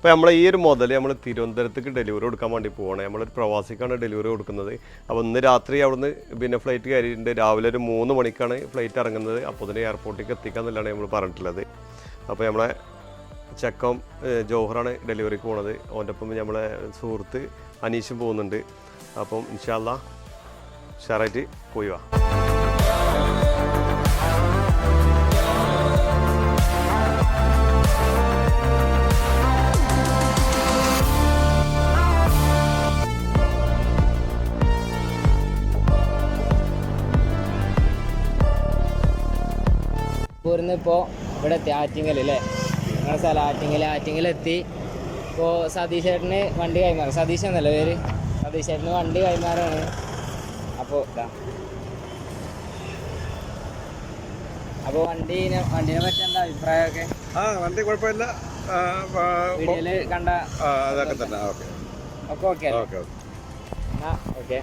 ഇപ്പോൾ നമ്മൾ ഈ ഒരു മുതൽ നമ്മൾ തിരുവനന്തപുരത്തേക്ക് ഡെലിവറി കൊടുക്കാൻ വേണ്ടി പോകണം. നമ്മളൊരു പ്രവാസിക്കാണ് ഡെലിവറി കൊടുക്കുന്നത്. അപ്പോൾ ഇന്ന് രാത്രി അവിടുന്ന് പിന്നെ ഫ്ലൈറ്റ് കയറിയിട്ടുണ്ട്. രാവിലെ ഒരു 3 മണിക്കാണ് ഫ്ലൈറ്റ് ഇറങ്ങുന്നത്. അപ്പോൾ അതിന് എയർപോർട്ടിലേക്ക് എത്തിക്കാമെന്നുള്ളതാണ് നമ്മൾ പറഞ്ഞിട്ടുള്ളത്. അപ്പോൾ നമ്മളെ ചെക്കം ജോഹറാണ് ഡെലിവറിക്ക് പോകുന്നത്. അവൻ്റെ ഒപ്പം നമ്മളെ സുഹൃത്ത് അനീഷും പോകുന്നുണ്ട്. അപ്പം ഇൻഷാ അല്ലാ ഉഷാറായിട്ട് പോയി വാ. ഇപ്പോൾ ഇവിടെ എത്തി ആറ്റിങ്ങൽ അല്ലേ, നിങ്ങളുടെ സ്ഥലം ആറ്റിങ്ങലെത്തി. ഇപ്പോൾ സതീഷ് ചേട്ടന് വണ്ടി കൈമാറും. സതീഷ് എന്നല്ല പേര്, സതീഷ് ചേട്ടന് വണ്ടി കൈമാറാണ്. അപ്പോൾ വണ്ടീനെ പറ്റി എന്താ അഭിപ്രായമൊക്കെ? വണ്ടി കുഴപ്പമില്ല, വീഡിയോയില് കണ്ട അതൊക്കെ തന്നെ. Okay okay. ഓക്കെ.